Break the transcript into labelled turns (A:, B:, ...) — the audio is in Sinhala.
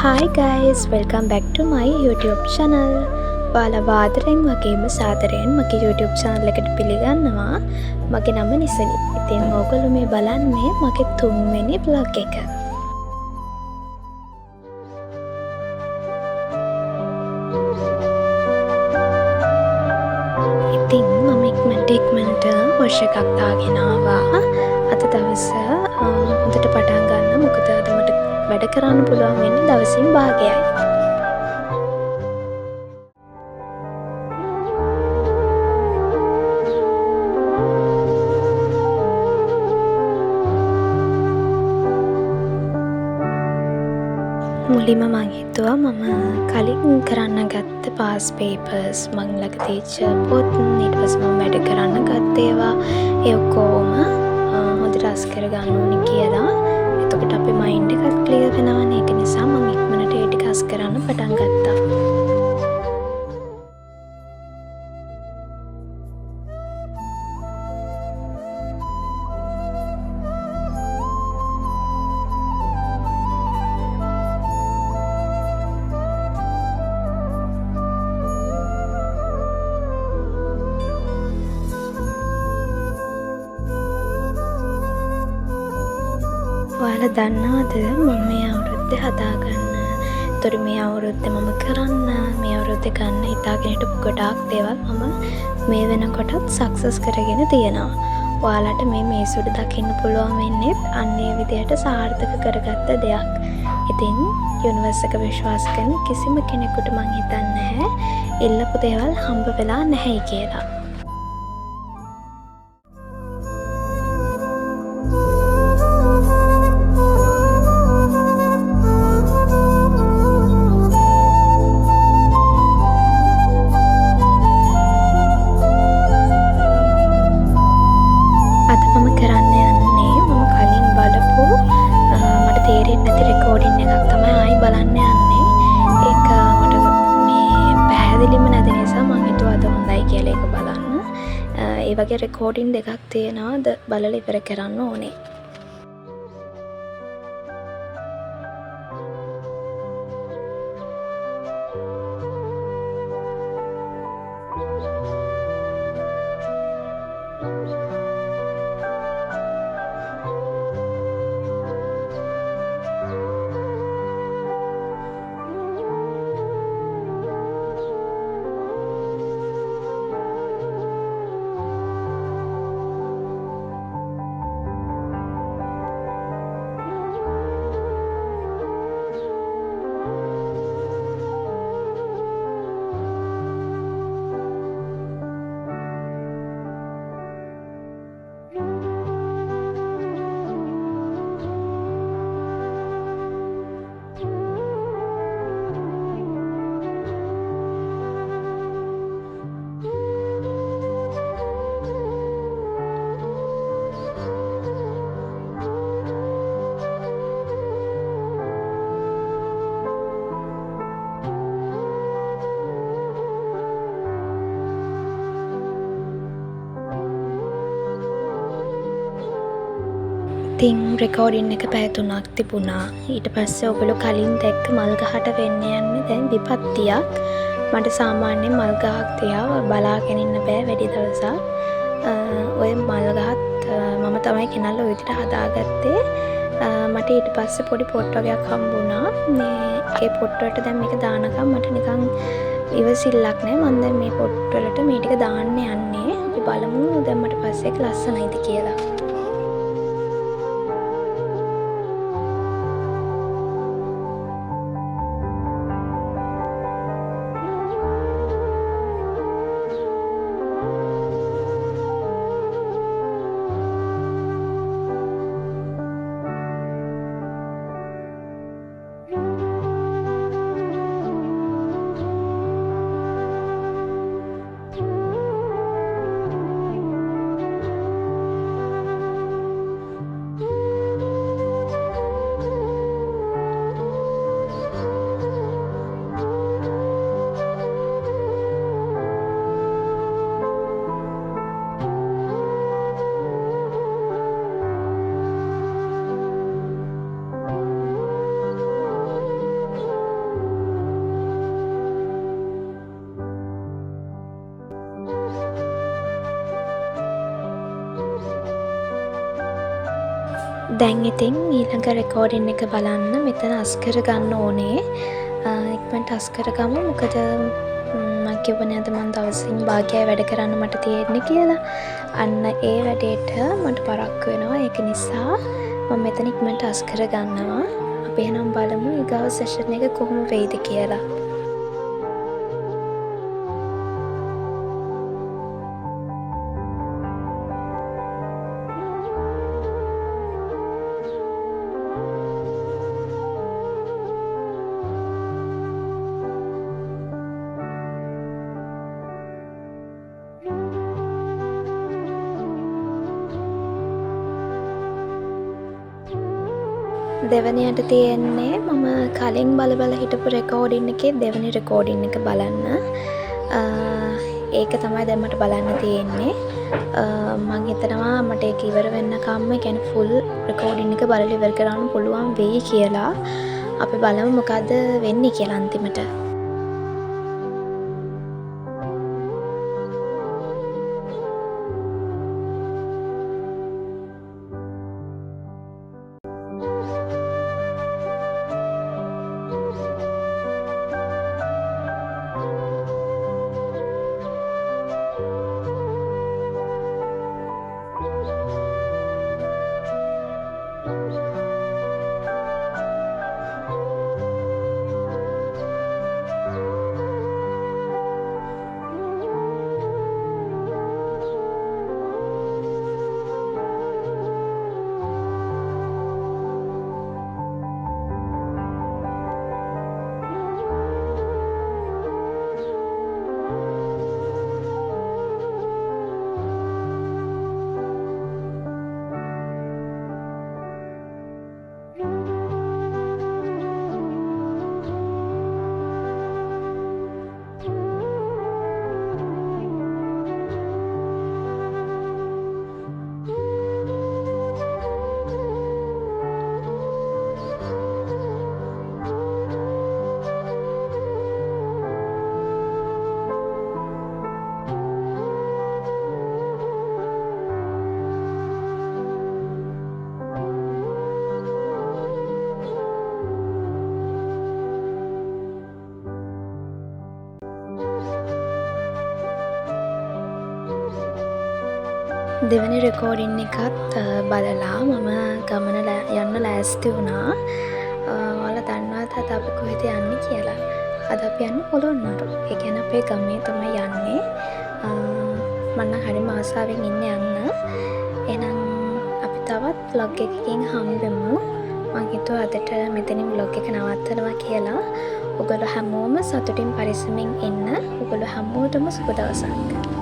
A: Hi guys, welcome back to my YouTube channel. ඔයාලා ආදරෙන් වගේම සාදරයෙන් මගේ YouTube channel එකට පිළිගන්නවා. මගේ නම නිසනි. ඉතින් ඔයගොල්ලෝ මේ බලන්නේ මගේ 3 වෙනි vlog එක. ඉතින් මම ඉක්මනට වොෂ් එකක් දාගෙන ආවා. අද දවස හොඳට පටන් ගන්න. මොකද අද මට වැඩ කරන්න පුළුවන් වෙන්නේ දවසින් භාගයයි. මුලින්ම මම හිතුවා මම කලින් කරන්න ගත්ත පාස් පේපර්ස් මං ළඟ තියෙච්ච පොත් ඊට පස්සේ මම වැඩ කරන්න ගත්ත ඒවා ඒ ඔක්කොම හොඳට අස් කරගන්න ඕනේ කියලා. එතකොට අපේ මයින්ඩ් එකත් ක්ලියර් වෙනවනේ. ඒක නිසා මම ඉක්මනට ඒ ටික අස් කරන්න පටන් ගත්තා. ඔයාලා දන්නවද මම මේ අවුරුද්දේ හදාගන්න. ඒතර මේ අවුරුද්දේ මම කරන්න මේ අවුරුද්දේ ගන්න හිතාගෙන හිටපු ගොඩාක් දේවල් මම මේ වෙනකොටත් සක්සස් කරගෙන තියෙනවා. ඔයාලට මේ සුඩු දකින්න පුළුවන් වෙන්නේ අන්න ඒ විදිහට සාර්ථක කරගත්ත දෙයක්. ඉතින් යුනිවර්ස් එක විශ්වාස කරන කිසිම කෙනෙකුට මං හිතන්නේ නැහැ ඉල්ලපු දේවල් හම්බ වෙලා නැහැයි කියලා. ඒ වගේ රෙකෝඩින් දෙකක් තියෙනවාද බලලා ඉවර කරන්න ඕනේ. ඉතින් රෙකෝඩින් එක පැය 3ක් තිබුණා. ඊට පස්සේ ඔයගොල්ලෝ කලින් දැක්ක මල් ගහට වෙන්න යන්නේ දැන් විපත්තියක්. මට සාමාන්‍යයෙන් මල් ගහක් තියා බලාගෙන ඉන්න බෑ වැඩි දවසක්. ඔය මල් ගහත් මම තමයි ගෙනල්ලා ඔය විදිහට හදාගත්තේ. මට ඊට පස්සේ පොඩි පොට් වගේක් හම්බුණා. මේ පොට් වලට දැන් මේක දානකම් මට නිකන් ඉවසිල්ලක් නෑ. මම දැන් මේ පොට් වලට මේ ටික දාන්න යන්නේ. අපි බලමු දැන් මට පස්සේ ඒක ලස්සනයිද කියලා. දැන් ඉතින් ඊළඟ රෙකෝඩින් එක බලන්න මෙතන අස්කර ගන්න ඕනේ. ඉක්මනට අස්කර ගමු. මොකද මං කිව්ව නේද මං දවසින් භාගයයි වැඩ කරන්න මට තියෙන්නේ කියලා. අන්න ඒ වැඩේට මට පරක්කු වෙනවා. ඒක නිසා මම මෙතන ඉක්මනට අස්කර ගන්නවා. අපි එහෙනම් බලමු ඊගාව සෙෂන් එක කොහොම වෙයිද කියලා. දෙවනියට තියෙන්නේ මම කලින් බල හිටපු රෙකෝඩින් එකේ දෙවනි රෙකෝඩින් එක බලන්න. ඒක තමයි දැන් මට බලන්න තියෙන්නේ. මං හිතනවා මට ඒක ඉවර වෙන්නකම්ම කියන්නේ ෆුල් රෙකෝඩින් එක බලලා ඉවර කරන්න පුළුවන් වෙයි කියලා. අපි බලමු මොකද වෙන්නේ කියලා අන්තිමට. දෙවැනි රෙකෝඩින් එකත් බලලා මම ගමන යන්න ලෑස්ති වුණා. ඔයාලා දන්නවද අද අපි කොහෙද යන්නේ කියලා? අද අපි යන්නේ පොළොන්නරු. ඒ කියන්නේ අපේ ගමේ තමයි යන්නේ. මම නම් හරිම ආසාවෙන් ඉන්නේ යන්න. එහෙනම් අපි තවත් vlog එකකින් හම්බෙමු. මම හිතුවා අදට මෙතනින් vlog එක නවත්තනවා කියලා. ඔයගොල්ලෝ හැමෝම සතුටින් පරිස්සමින් ඉන්න. ඔයගොල්ලෝ හැමෝටම සුබ දවසක්.